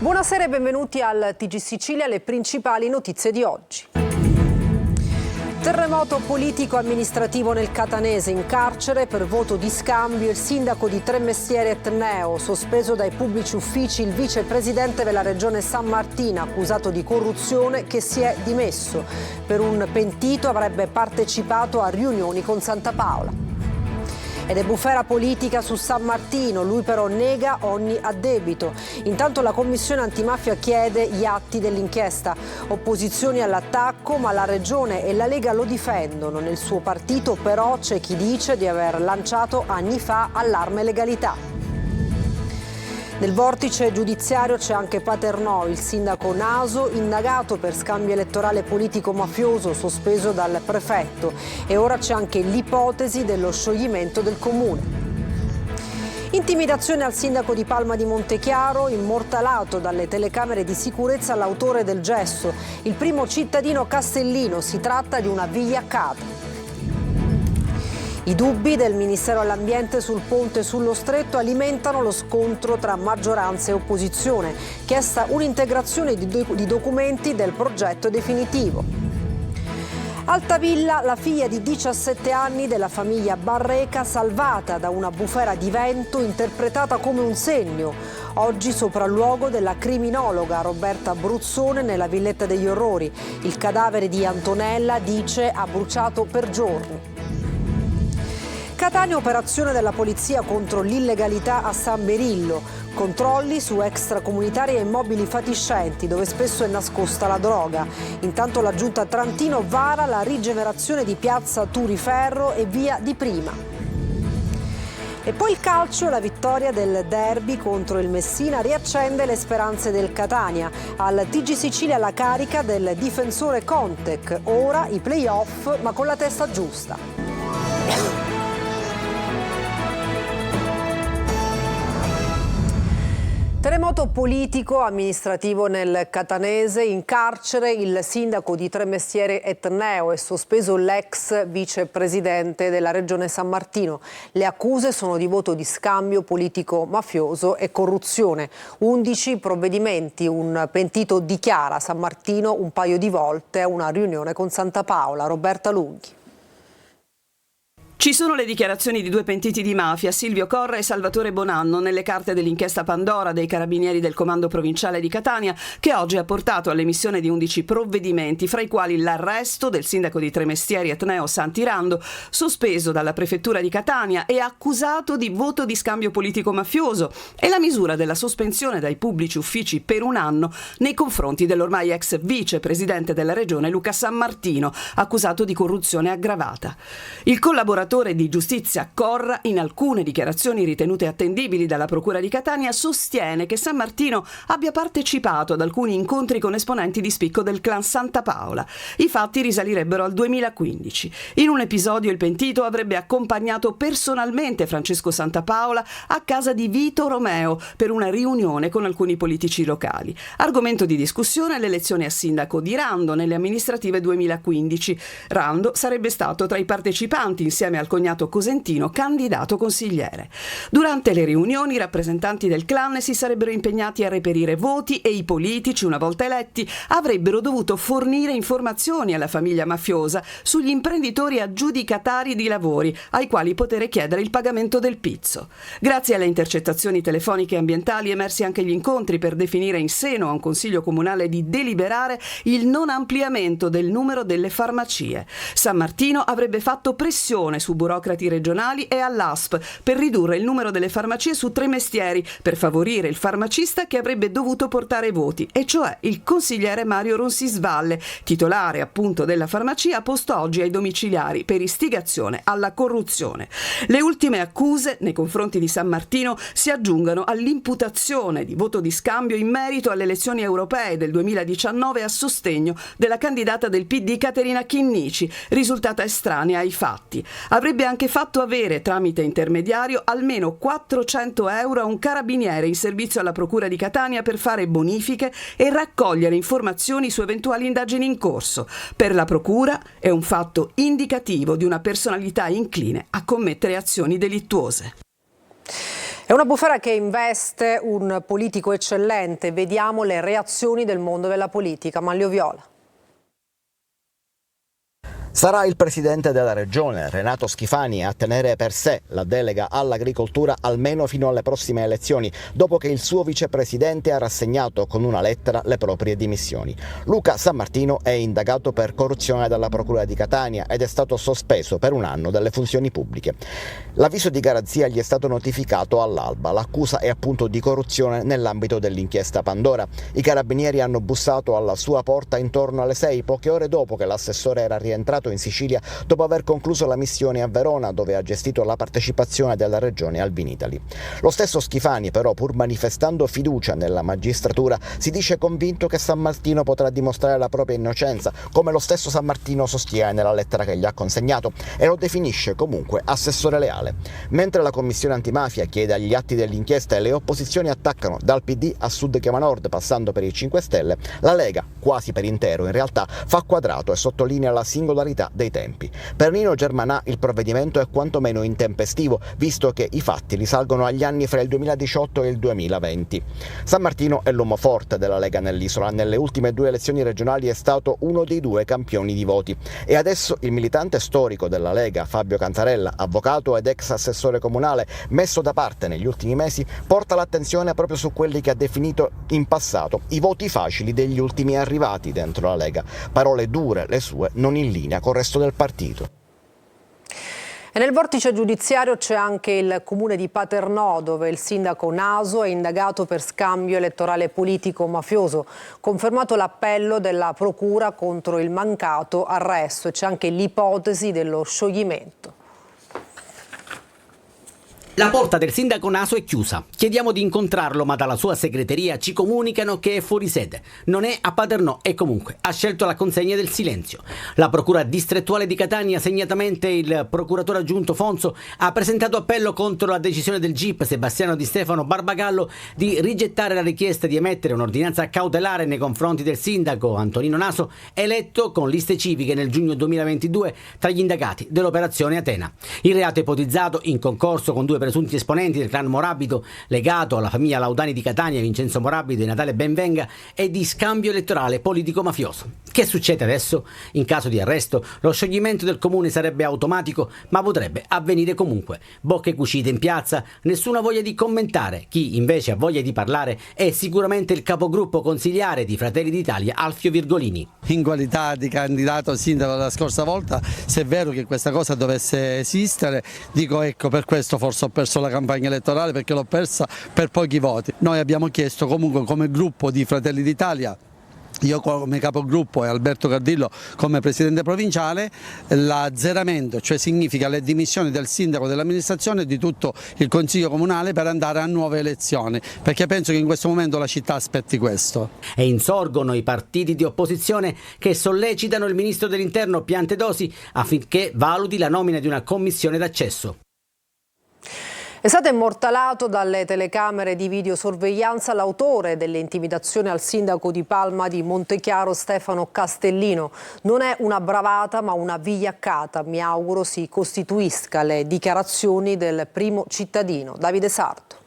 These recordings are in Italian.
Buonasera e benvenuti al TG Sicilia, le principali notizie di oggi. Terremoto politico-amministrativo nel Catanese, in carcere per voto di scambio il sindaco di Tremestieri Etneo, sospeso dai pubblici uffici il vicepresidente della regione San Martino, accusato di corruzione, che si è dimesso. Per un pentito avrebbe partecipato a riunioni con Santa Paola. Ed è bufera politica su San Martino, lui però nega ogni addebito. Intanto la Commissione Antimafia chiede gli atti dell'inchiesta. Opposizioni all'attacco, ma la Regione e la Lega lo difendono. Nel suo partito però c'è chi dice di aver lanciato anni fa allarme legalità. Nel vortice giudiziario c'è anche Paternò, il sindaco Naso, indagato per scambio elettorale politico-mafioso, sospeso dal prefetto. E ora c'è anche l'ipotesi dello scioglimento del comune. Intimidazione al sindaco di Palma di Montechiaro, immortalato dalle telecamere di sicurezza l'autore del gesto, il primo cittadino castellino. Si tratta di una vigliaccata. I dubbi del Ministero all'Ambiente sul ponte sullo Stretto alimentano lo scontro tra maggioranza e opposizione. Chiesta un'integrazione di documenti del progetto definitivo. Altavilla, la figlia di 17 anni della famiglia Barreca, salvata da una bufera di vento interpretata come un segno. Oggi sopralluogo della criminologa Roberta Bruzzone nella Villetta degli Orrori. Il cadavere di Antonella, dice, ha bruciato per giorni. Catania, operazione della polizia contro l'illegalità a San Berillo. Controlli su extracomunitari e immobili fatiscenti dove spesso è nascosta la droga. Intanto la Giunta Trantino vara la rigenerazione di piazza Turiferro e via di Prima. E poi il calcio, la vittoria del derby contro il Messina riaccende le speranze del Catania. Al TG Sicilia la carica del difensore Contec. Ora i play-off, ma con la testa giusta. Terremoto politico-amministrativo nel Catanese, in carcere il sindaco di Tremestieri Etneo e sospeso l'ex vicepresidente della regione San Martino. Le accuse sono di voto di scambio politico-mafioso e corruzione. 11 provvedimenti, un pentito dichiara a San Martino un paio di volte a una riunione con Santa Paola. Roberta Lunghi. Ci sono le dichiarazioni di due pentiti di mafia, Silvio Corra e Salvatore Bonanno, nelle carte dell'inchiesta Pandora dei Carabinieri del Comando Provinciale di Catania, che oggi ha portato all'emissione di 11 provvedimenti, fra i quali l'arresto del sindaco di Tremestieri Etneo Santirando, sospeso dalla Prefettura di Catania e accusato di voto di scambio politico-mafioso, e la misura della sospensione dai pubblici uffici per un anno nei confronti dell'ormai ex vicepresidente della regione Luca San Martino, accusato di corruzione aggravata. Il collaboratore di giustizia Corra, in alcune dichiarazioni ritenute attendibili dalla Procura di Catania, sostiene che San Martino abbia partecipato ad alcuni incontri con esponenti di spicco del clan Santa Paola. I fatti risalirebbero al 2015. In un episodio il pentito avrebbe accompagnato personalmente Francesco Santa Paola a casa di Vito Romeo per una riunione con alcuni politici locali. Argomento di discussione l'elezione a sindaco di Rando nelle amministrative 2015. Rando sarebbe stato tra i partecipanti insieme al cognato Cosentino, candidato consigliere. Durante le riunioni i rappresentanti del clan si sarebbero impegnati a reperire voti e i politici, una volta eletti, avrebbero dovuto fornire informazioni alla famiglia mafiosa sugli imprenditori aggiudicatari di lavori ai quali poter chiedere il pagamento del pizzo. Grazie alle intercettazioni telefoniche e ambientali emersi anche gli incontri per definire in seno a un consiglio comunale di deliberare il non ampliamento del numero delle farmacie. San Martino avrebbe fatto pressione su burocrati regionali e all'ASP per ridurre il numero delle farmacie su Tremestieri, per favorire il farmacista che avrebbe dovuto portare voti, e cioè il consigliere Mario Ronsisvalle, titolare appunto della farmacia, posto oggi ai domiciliari per istigazione alla corruzione. Le ultime accuse nei confronti di San Martino si aggiungono all'imputazione di voto di scambio in merito alle elezioni europee del 2019 a sostegno della candidata del PD Caterina Chinnici, risultata estranea ai fatti. Avrebbe anche fatto avere, tramite intermediario, almeno 400 euro a un carabiniere in servizio alla Procura di Catania per fare bonifiche e raccogliere informazioni su eventuali indagini in corso. Per la Procura è un fatto indicativo di una personalità incline a commettere azioni delittuose. È una bufera che investe un politico eccellente. Vediamo le reazioni del mondo della politica. Manlio Viola. Sarà il presidente della regione, Renato Schifani, a tenere per sé la delega all'agricoltura almeno fino alle prossime elezioni, dopo che il suo vicepresidente ha rassegnato con una lettera le proprie dimissioni. Luca Sammartino è indagato per corruzione dalla Procura di Catania ed è stato sospeso per 1 anno dalle funzioni pubbliche. L'avviso di garanzia gli è stato notificato all'alba. L'accusa è appunto di corruzione nell'ambito dell'inchiesta Pandora. I carabinieri hanno bussato alla sua porta intorno alle 6, poche ore dopo che l'assessore era rientrato in Sicilia dopo aver concluso la missione a Verona, dove ha gestito la partecipazione della regione al Vinitaly. Lo stesso Schifani, però, pur manifestando fiducia nella magistratura, si dice convinto che Sammartino potrà dimostrare la propria innocenza, come lo stesso Sammartino sostiene nella lettera che gli ha consegnato, e lo definisce comunque assessore leale. Mentre la Commissione Antimafia chiede agli atti dell'inchiesta e le opposizioni attaccano dal PD a Sud Chiama Nord, passando per i 5 Stelle, la Lega, quasi per intero in realtà, fa quadrato e sottolinea la singolarità dei tempi. Per Nino Germanà il provvedimento è quantomeno intempestivo, visto che i fatti risalgono agli anni fra il 2018 e il 2020. Sammartino è l'uomo forte della Lega nell'isola. Nelle ultime 2 elezioni regionali è stato uno dei 2 campioni di voti. E adesso il militante storico della Lega, Fabio Cantarella, avvocato ed ex assessore comunale, messo da parte negli ultimi mesi, porta l'attenzione proprio su quelli che ha definito in passato i voti facili degli ultimi arrivati dentro la Lega. Parole dure le sue, non in linea col resto del partito. E nel vortice giudiziario c'è anche il comune di Paternò, dove il sindaco Naso è indagato per scambio elettorale politico-mafioso. Confermato l'appello della procura contro il mancato arresto e c'è anche l'ipotesi dello scioglimento. La porta del sindaco Naso è chiusa. Chiediamo di incontrarlo, ma dalla sua segreteria ci comunicano che è fuori sede. Non è a Paternò e comunque ha scelto la consegna del silenzio. La procura distrettuale di Catania, segnatamente il procuratore aggiunto Fonso, ha presentato appello contro la decisione del GIP Sebastiano Di Stefano Barbagallo di rigettare la richiesta di emettere un'ordinanza cautelare nei confronti del sindaco Antonino Naso, eletto con liste civiche nel giugno 2022 tra gli indagati dell'operazione Atena. Il reato ipotizzato, in concorso con 2 presunti esponenti del clan Morabido legato alla famiglia Laudani di Catania, Vincenzo Morabido e Natale Benvenga, è di scambio elettorale politico-mafioso. Che succede adesso? In caso di arresto, lo scioglimento del comune sarebbe automatico, ma potrebbe avvenire comunque. Bocche cucite in piazza, nessuna voglia di commentare. Chi invece ha voglia di parlare è sicuramente il capogruppo consigliare di Fratelli d'Italia, Alfio Virgolini. In qualità di candidato sindaco la scorsa volta, se è vero che questa cosa dovesse esistere, dico ecco, per questo forse ho perso la campagna elettorale, perché l'ho persa per pochi voti. Noi abbiamo chiesto comunque come gruppo di Fratelli d'Italia, io come capogruppo e Alberto Cardillo come presidente provinciale, l'azzeramento, cioè significa le dimissioni del sindaco dell'amministrazione e di tutto il consiglio comunale per andare a nuove elezioni, perché penso che in questo momento la città aspetti questo. E insorgono i partiti di opposizione che sollecitano il ministro dell'Interno Piantedosi affinché valuti la nomina di una commissione d'accesso. È stato immortalato dalle telecamere di videosorveglianza l'autore delle intimidazioni al sindaco di Palma di Montechiaro Stefano Castellino. Non è una bravata ma una vigliaccata. Mi auguro si costituisca le dichiarazioni del primo cittadino. Davide Sarto.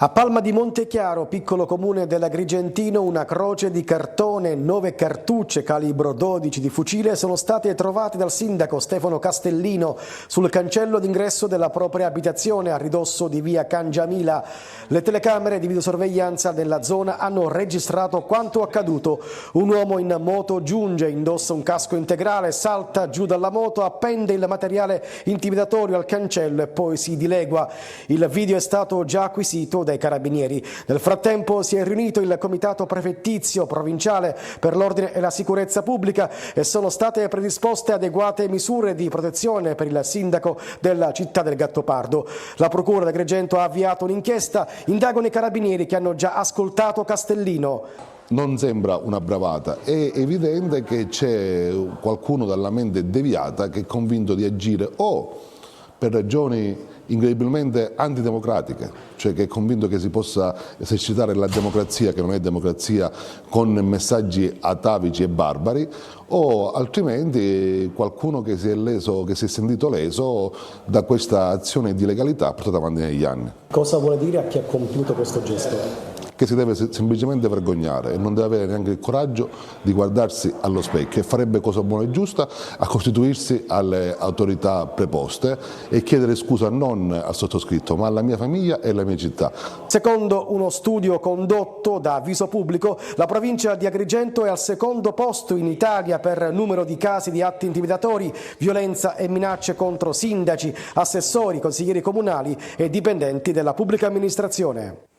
A Palma di Montechiaro, piccolo comune dell'Agrigentino, una croce di cartone e 9 cartucce calibro 12 di fucile sono state trovate dal sindaco Stefano Castellino sul cancello d'ingresso della propria abitazione a ridosso di via Cangiamila. Le telecamere di videosorveglianza della zona hanno registrato quanto accaduto. Un uomo in moto giunge, indossa un casco integrale, salta giù dalla moto, appende il materiale intimidatorio al cancello e poi si dilegua. Il video è stato già acquisito dai carabinieri. Nel frattempo si è riunito il comitato prefettizio provinciale per l'ordine e la sicurezza pubblica e sono state predisposte adeguate misure di protezione per il sindaco della città del Gattopardo. La procura di Agrigento ha avviato un'inchiesta, indagano i carabinieri che hanno già ascoltato Castellino. Non sembra una bravata, è evidente che c'è qualcuno dalla mente deviata che è convinto di agire o per ragioni incredibilmente antidemocratiche, cioè che è convinto che si possa esercitare la democrazia, che non è democrazia, con messaggi atavici e barbari, o altrimenti qualcuno che si è sentito leso da questa azione di legalità portata avanti negli anni. Cosa vuole dire a chi ha compiuto questo gesto? Che si deve semplicemente vergognare e non deve avere neanche il coraggio di guardarsi allo specchio, e farebbe cosa buona e giusta a costituirsi alle autorità preposte e chiedere scusa non al sottoscritto ma alla mia famiglia e alla mia città. Secondo uno studio condotto da Viso Pubblico, la provincia di Agrigento è al secondo posto in Italia per numero di casi di atti intimidatori, violenza e minacce contro sindaci, assessori, consiglieri comunali e dipendenti della pubblica amministrazione.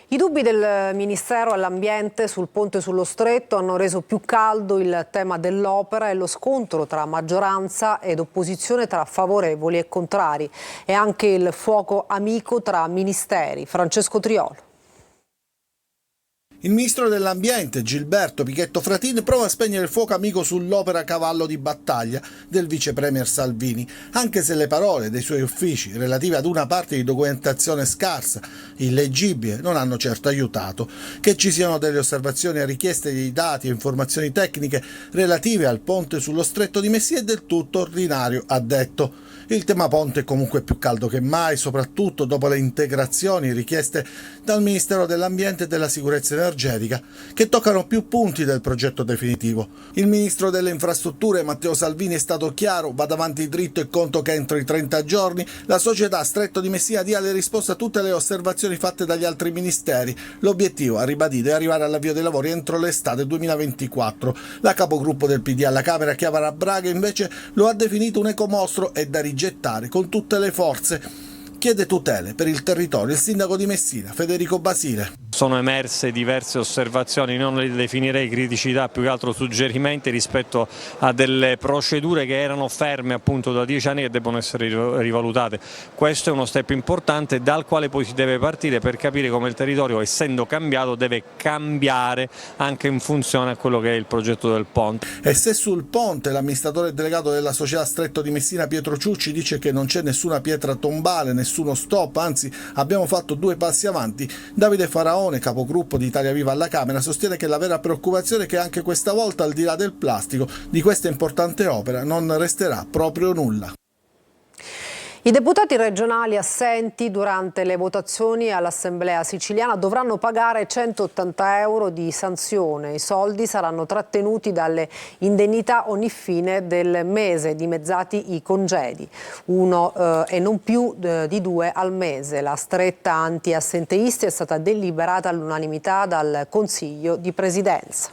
I dubbi del Ministero all'Ambiente sul ponte sullo Stretto hanno reso più caldo il tema dell'opera e lo scontro tra maggioranza ed opposizione, tra favorevoli e contrari, e anche il fuoco amico tra ministeri. Francesco Triolo. Il ministro dell'Ambiente, Gilberto Pichetto Fratin, prova a spegnere il fuoco amico sull'opera cavallo di battaglia del vice premier Salvini, anche se le parole dei suoi uffici relative ad una parte di documentazione scarsa, illeggibile, non hanno certo aiutato. Che ci siano delle osservazioni a richieste di dati e informazioni tecniche relative al ponte sullo Stretto di Messina è del tutto ordinario, ha detto. Il tema ponte è comunque più caldo che mai, soprattutto dopo le integrazioni richieste dal Ministero dell'Ambiente e della Sicurezza Energetica, che toccano più punti del progetto definitivo. Il ministro delle Infrastrutture, Matteo Salvini, è stato chiaro: vada avanti dritto e conto che entro i 30 giorni la società Stretto di Messina dia le risposte a tutte le osservazioni fatte dagli altri ministeri. L'obiettivo, ha ribadito, è arrivare all'avvio dei lavori entro l'estate 2024. La capogruppo del PD alla Camera, Chiara Braga, invece lo ha definito un ecomostro e da rigettare con tutte le forze. Chiede tutele per il territorio il sindaco di Messina, Federico Basile. Sono emerse diverse osservazioni, non le definirei criticità, più che altro suggerimenti rispetto a delle procedure che erano ferme appunto da 10 anni, che devono essere rivalutate. Questo è uno step importante dal quale poi si deve partire per capire come il territorio, essendo cambiato, deve cambiare anche in funzione a quello che è il progetto del ponte. E se sul ponte l'amministratore delegato della società Stretto di Messina, Pietro Ciucci, dice che non c'è nessuna pietra tombale, nessuno stop, anzi abbiamo fatto 2 passi avanti, Davide Faraone, capogruppo di Italia Viva alla Camera, sostiene che la vera preoccupazione è che anche questa volta, al di là del plastico, di questa importante opera non resterà proprio nulla. I deputati regionali assenti durante le votazioni all'Assemblea siciliana dovranno pagare 180 euro di sanzione. I soldi saranno trattenuti dalle indennità ogni fine del mese, dimezzati i congedi, uno e non più di 2 al mese. La stretta anti-assenteisti è stata deliberata all'unanimità dal Consiglio di Presidenza.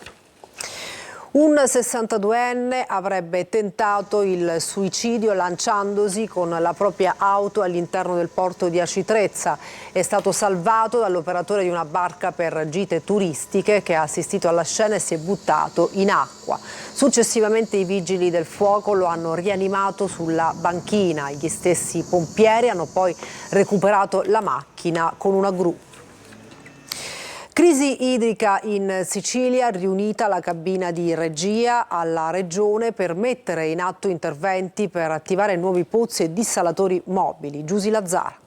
Un 62enne avrebbe tentato il suicidio lanciandosi con la propria auto all'interno del porto di Acitrezza. È stato salvato dall'operatore di una barca per gite turistiche che ha assistito alla scena e si è buttato in acqua. Successivamente i vigili del fuoco lo hanno rianimato sulla banchina. Gli stessi pompieri hanno poi recuperato la macchina con una gru. Crisi idrica in Sicilia, riunita la cabina di regia alla Regione per mettere in atto interventi per attivare nuovi pozzi e dissalatori mobili. Giusy Lazzara.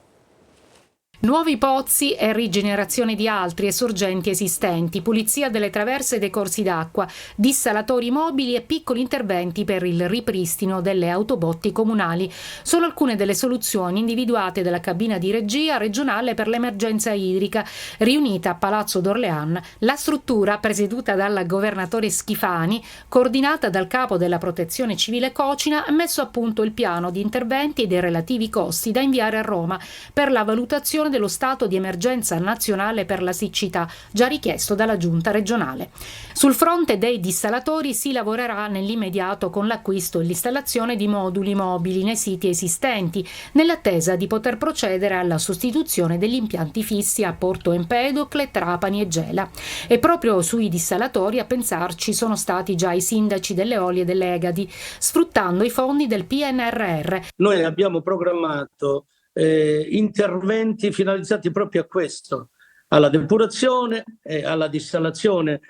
Nuovi pozzi e rigenerazione di altri e sorgenti esistenti, pulizia delle traverse e dei corsi d'acqua, dissalatori mobili e piccoli interventi per il ripristino delle autobotti comunali. Sono alcune delle soluzioni individuate dalla cabina di regia regionale per l'emergenza idrica, riunita a Palazzo d'Orléans. La struttura, presieduta dal governatore Schifani, coordinata dal capo della Protezione Civile Cocina, ha messo a punto il piano di interventi e dei relativi costi da inviare a Roma per la valutazione dello stato di emergenza nazionale per la siccità, già richiesto dalla Giunta regionale. Sul fronte dei dissalatori si lavorerà nell'immediato con l'acquisto e l'installazione di moduli mobili nei siti esistenti, nell'attesa di poter procedere alla sostituzione degli impianti fissi a Porto Empedocle, Trapani e Gela. E proprio sui dissalatori a pensarci sono stati già i sindaci delle Eolie e delle Egadi, sfruttando i fondi del PNRR. Noi abbiamo programmato interventi finalizzati proprio a questo, alla depurazione, alla dissalazione,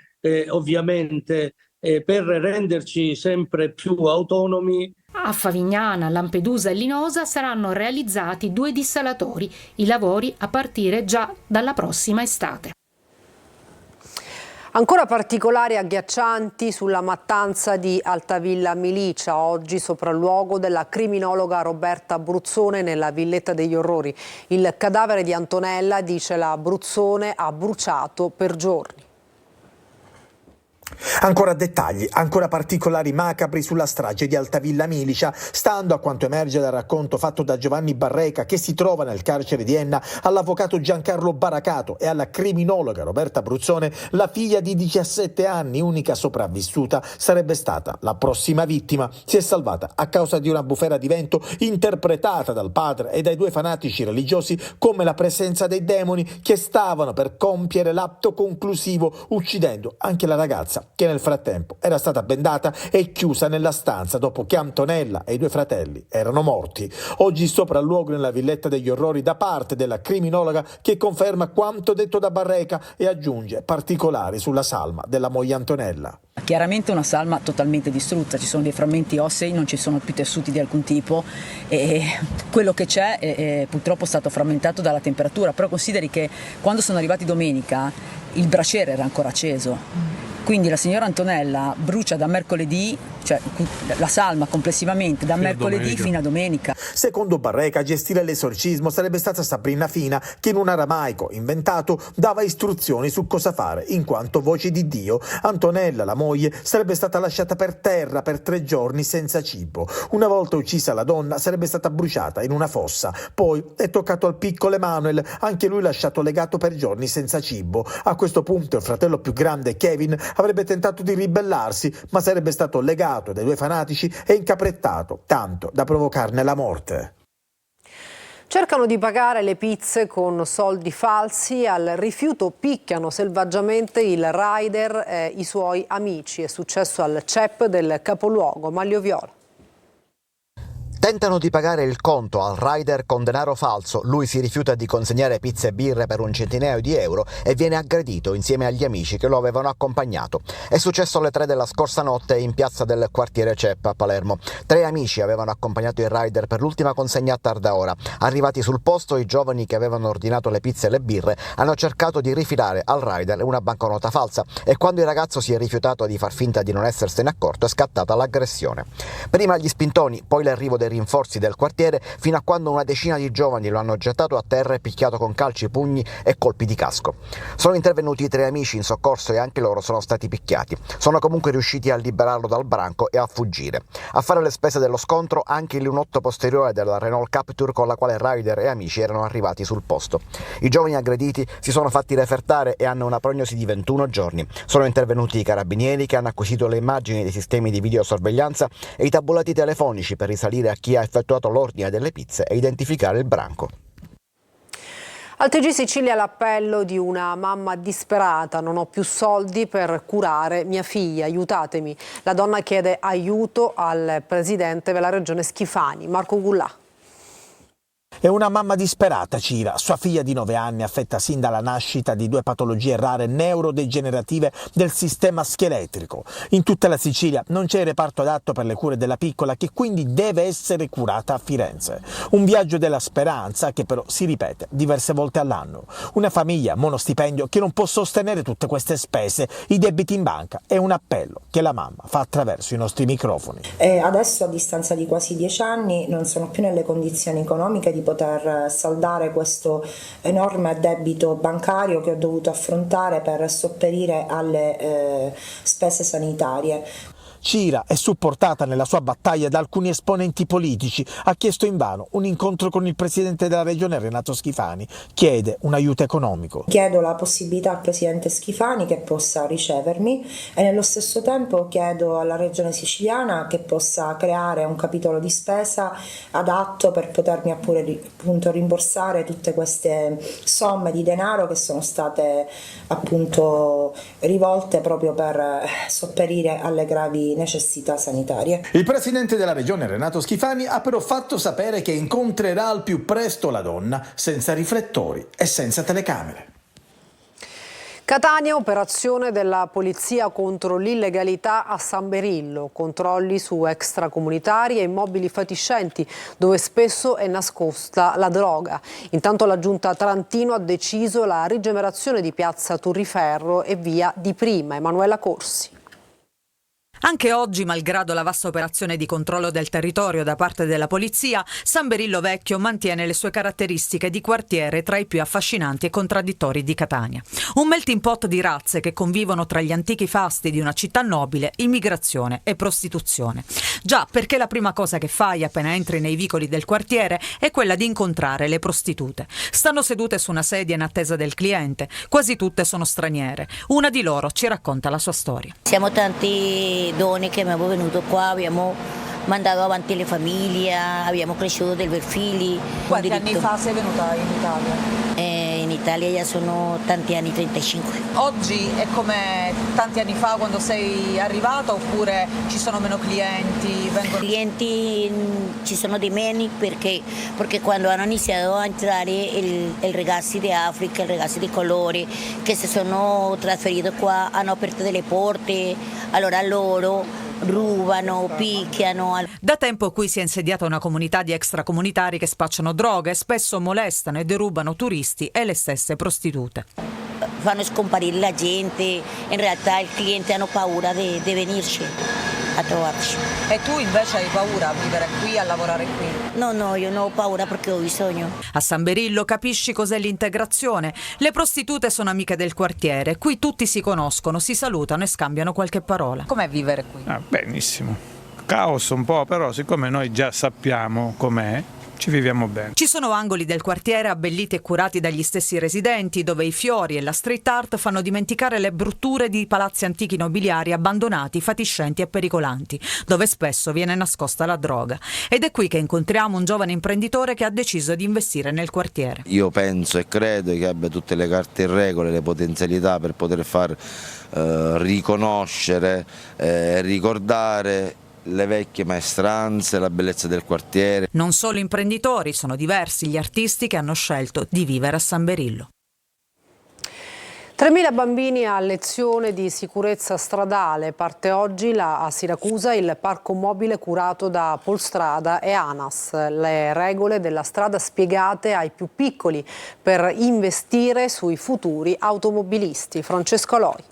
ovviamente per renderci sempre più autonomi. A Favignana, Lampedusa e Linosa saranno realizzati 2 dissalatori, i lavori a partire già dalla prossima estate. Ancora particolari agghiaccianti sulla mattanza di Altavilla Milicia, oggi sopralluogo della criminologa Roberta Bruzzone nella Villetta degli Orrori. Il cadavere di Antonella, dice la Bruzzone, ha bruciato per giorni. Ancora dettagli, ancora particolari macabri sulla strage di Altavilla Milicia, stando a quanto emerge dal racconto fatto da Giovanni Barreca, che si trova nel carcere di Enna, all'avvocato Giancarlo Baracato e alla criminologa Roberta Bruzzone, la figlia di 17 anni, unica sopravvissuta, sarebbe stata la prossima vittima. Si è salvata a causa di una bufera di vento interpretata dal padre e dai 2 fanatici religiosi come la presenza dei demoni che stavano per compiere l'atto conclusivo, uccidendo anche la ragazza, che nel frattempo era stata bendata e chiusa nella stanza dopo che Antonella e i 2 fratelli erano morti. Oggi sopralluogo nella Villetta degli Orrori da parte della criminologa, che conferma quanto detto da Barreca e aggiunge particolari sulla salma della moglie Antonella. Chiaramente una salma totalmente distrutta, ci sono dei frammenti ossei, non ci sono più tessuti di alcun tipo e quello che c'è è purtroppo stato frammentato dalla temperatura, però consideri che quando sono arrivati domenica il braciere era ancora acceso. Quindi la signora Antonella brucia da mercoledì, cioè la salma complessivamente da mercoledì fino a domenica. Secondo Barreca, a gestire l'esorcismo sarebbe stata Sabrina Fina, che in un aramaico inventato dava istruzioni su cosa fare, in quanto voce di Dio. Antonella, la moglie, sarebbe stata lasciata per terra per 3 giorni senza cibo. Una volta uccisa la donna sarebbe stata bruciata in una fossa. Poi è toccato al piccolo Emanuel, anche lui lasciato legato per giorni senza cibo. A questo punto il fratello più grande, Kevin, avrebbe tentato di ribellarsi, ma sarebbe stato legato dai 2 fanatici e incaprettato, tanto da provocarne la morte. Cercano di pagare le pizze con soldi falsi, al rifiuto picchiano selvaggiamente il rider e i suoi amici. È successo al CEP del capoluogo Maglio Viola. Tentano di pagare il conto al rider con denaro falso, lui si rifiuta di consegnare pizze e birre per un centinaio di euro e viene aggredito insieme agli amici che lo avevano accompagnato. È successo alle 3 della scorsa notte in piazza del quartiere CEP a Palermo. 3 amici avevano accompagnato il rider per l'ultima consegna a tarda ora. Arrivati sul posto, i giovani che avevano ordinato le pizze e le birre hanno cercato di rifilare al rider una banconota falsa e quando il ragazzo si è rifiutato di far finta di non essersene accorto è scattata l'aggressione. Prima gli spintoni, poi l'arrivo dei rinforzi del quartiere, fino a quando una decina di giovani lo hanno gettato a terra e picchiato con calci, pugni e colpi di casco. Sono intervenuti 3 amici in soccorso e anche loro sono stati picchiati. Sono comunque riusciti a liberarlo dal branco e a fuggire. A fare le spese dello scontro anche il lunotto posteriore della Renault Captur con la quale rider e amici erano arrivati sul posto. I giovani aggrediti si sono fatti refertare e hanno una prognosi di 21 giorni. Sono intervenuti i carabinieri che hanno acquisito le immagini dei sistemi di videosorveglianza e i tabulati telefonici per risalire a chi ha effettuato l'ordine delle pizze e identificare il branco. Al TG Sicilia l'appello di una mamma disperata: non ho più soldi per curare mia figlia, aiutatemi. La donna chiede aiuto al presidente della regione Schifani, Marco Gullà. È una mamma disperata, Cira. Sua figlia di 9 anni, affetta sin dalla nascita di 2 patologie rare neurodegenerative del sistema scheletrico. In tutta la Sicilia non c'è reparto adatto per le cure della piccola, che quindi deve essere curata a Firenze. Un viaggio della speranza che però si ripete diverse volte all'anno. Una famiglia monostipendio che non può sostenere tutte queste spese, i debiti in banca. È un appello che la mamma fa attraverso i nostri microfoni. Adesso, a distanza di quasi 10 anni, non sono più nelle condizioni economiche di poter saldare questo enorme debito bancario che ho dovuto affrontare per sopperire alle spese sanitarie. Cira è supportata nella sua battaglia da alcuni esponenti politici. Ha chiesto invano un incontro con il presidente della regione Renato Schifani. Chiede un aiuto economico. Chiedo la possibilità al presidente Schifani che possa ricevermi e nello stesso tempo chiedo alla regione siciliana che possa creare un capitolo di spesa adatto per potermi appunto rimborsare tutte queste somme di denaro che sono state appunto rivolte proprio per sopperire alle gravi necessità sanitarie. Il presidente della regione Renato Schifani ha però fatto sapere che incontrerà al più presto la donna senza riflettori e senza telecamere. Catania, operazione della polizia contro l'illegalità a San Berillo, controlli su extracomunitari e immobili fatiscenti dove spesso è nascosta la droga. Intanto la giunta Trantino ha deciso la rigenerazione di piazza Turriferro e via di Prima. Emanuela Corsi. Anche oggi, malgrado la vasta operazione di controllo del territorio da parte della polizia, San Berillo Vecchio mantiene le sue caratteristiche di quartiere tra i più affascinanti e contraddittori di Catania. Un melting pot di razze che convivono tra gli antichi fasti di una città nobile, immigrazione e prostituzione. Già, perché la prima cosa che fai appena entri nei vicoli del quartiere è quella di incontrare le prostitute. Stanno sedute su una sedia in attesa del cliente, quasi tutte sono straniere. Una di loro ci racconta la sua storia. Siamo tanti donne che abbiamo venuto qua, abbiamo mandato avanti le famiglie, abbiamo cresciuto dei figli. Quanti anni fa sei venuta in Italia? In Italia già sono tanti anni, 35. Oggi è come tanti anni fa quando sei arrivata oppure ci sono meno clienti? Clienti ci sono di meno perché quando hanno iniziato a entrare i ragazzi di Africa, i ragazzi di colore che si sono trasferiti qua, hanno aperto delle porte, allora loro rubano, picchiano. Da tempo qui si è insediata una comunità di extracomunitari che spacciano droghe, spesso molestano e derubano turisti e le stesse prostitute. Fanno scomparire la gente, in realtà i clienti hanno paura di venirci a trovarci. E tu invece hai paura a vivere qui, a lavorare qui? No, io non ho paura perché ho bisogno. A San Berillo capisci cos'è l'integrazione. Le prostitute sono amiche del quartiere, qui tutti si conoscono, si salutano e scambiano qualche parola. Com'è vivere qui? Benissimo. Caos un po', però siccome noi già sappiamo com'è, ci viviamo bene. Ci sono angoli del quartiere abbelliti e curati dagli stessi residenti, dove i fiori e la street art fanno dimenticare le brutture di palazzi antichi nobiliari abbandonati, fatiscenti e pericolanti, dove spesso viene nascosta la droga. Ed è qui che incontriamo un giovane imprenditore che ha deciso di investire nel quartiere. Io penso e credo che abbia tutte le carte in regola, le potenzialità per poter far riconoscere e ricordare le vecchie maestranze, la bellezza del quartiere. Non solo imprenditori, sono diversi gli artisti che hanno scelto di vivere a San Berillo. 3.000 bambini a lezione di sicurezza stradale. Parte oggi a Siracusa il parco mobile curato da Polstrada e ANAS. Le regole della strada spiegate ai più piccoli per investire sui futuri automobilisti. Francesco Aloi.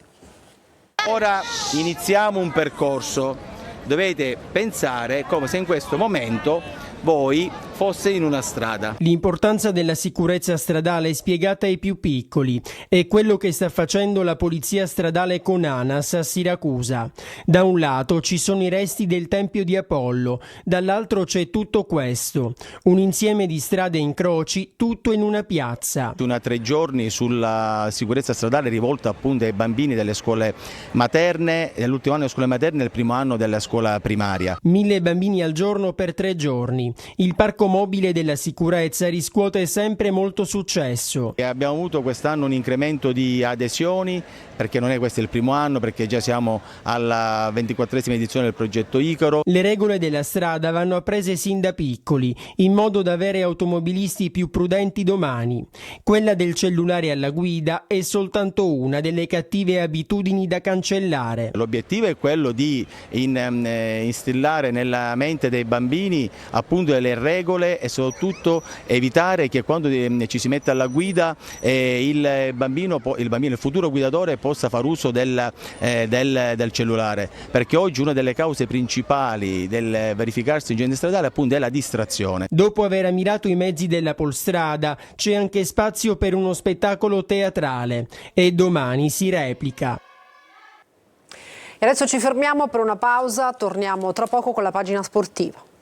Ora iniziamo un percorso. Dovete pensare come se in questo momento voi fosse in una strada. L'importanza della sicurezza stradale è spiegata ai più piccoli. È quello che sta facendo la polizia stradale con ANAS a Siracusa. Da un lato ci sono i resti del Tempio di Apollo, dall'altro c'è tutto questo. Un insieme di strade e incroci, tutto in una piazza. Una 3 giorni sulla sicurezza stradale rivolta appunto ai bambini delle scuole materne, nell'ultimo anno delle scuole materne e il primo anno della scuola primaria. 1000 bambini al giorno per 3 giorni. Il parco mobile della sicurezza riscuote sempre molto successo. E abbiamo avuto quest'anno un incremento di adesioni, perché non è questo il primo anno, perché già siamo alla 24esima edizione del progetto Icaro. Le regole della strada vanno apprese sin da piccoli, in modo da avere automobilisti più prudenti domani. Quella del cellulare alla guida è soltanto una delle cattive abitudini da cancellare. L'obiettivo è quello di instillare nella mente dei bambini appunto delle regole e soprattutto evitare che quando ci si mette alla guida il futuro guidatore possa far uso del cellulare, perché oggi una delle cause principali del verificarsi in incidente stradale appunto è la distrazione. Dopo aver ammirato i mezzi della Polstrada c'è anche spazio per uno spettacolo teatrale e domani si replica. E adesso ci fermiamo per una pausa, torniamo tra poco con la pagina sportiva.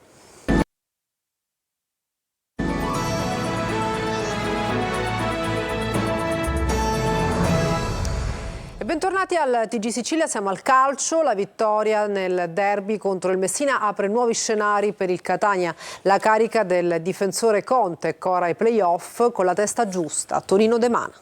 Bentornati al TG Sicilia, siamo al calcio. La vittoria nel derby contro il Messina apre nuovi scenari per il Catania. La carica del difensore Conte cora ai play-off con la testa giusta. Torino De Mana.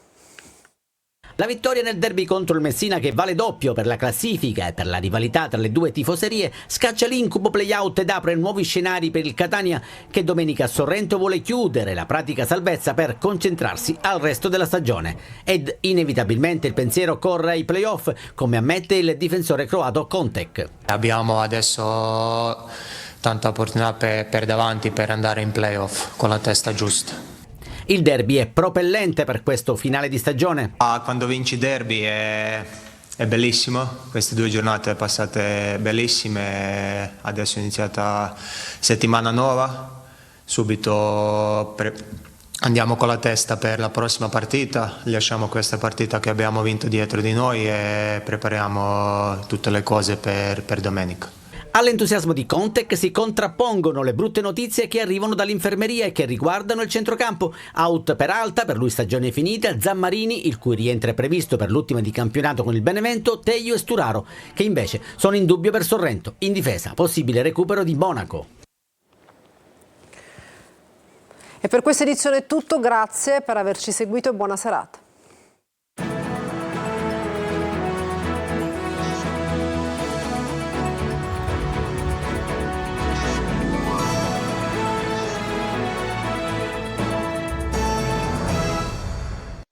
La vittoria nel derby contro il Messina, che vale doppio per la classifica e per la rivalità tra le due tifoserie, scaccia l'incubo play-out ed apre nuovi scenari per il Catania, che domenica a Sorrento vuole chiudere la pratica salvezza per concentrarsi al resto della stagione. Ed inevitabilmente il pensiero corre ai play-off, come ammette il difensore croato Kontek. Abbiamo adesso tanta opportunità per davanti per andare in play-off con la testa giusta. Il derby è propellente per questo finale di stagione. Quando vinci derby è bellissimo, queste 2 giornate passate bellissime, adesso è iniziata settimana nuova, subito andiamo con la testa per la prossima partita, lasciamo questa partita che abbiamo vinto dietro di noi e prepariamo tutte le cose per domenica. All'entusiasmo di Kontek si contrappongono le brutte notizie che arrivano dall'infermeria e che riguardano il centrocampo. Out per Alta, per lui stagione finita, Zammarini, il cui rientro è previsto per l'ultima di campionato con il Benevento, Teio e Sturaro, che invece sono in dubbio per Sorrento. In difesa, possibile recupero di Monaco. E per questa edizione è tutto, grazie per averci seguito e buona serata.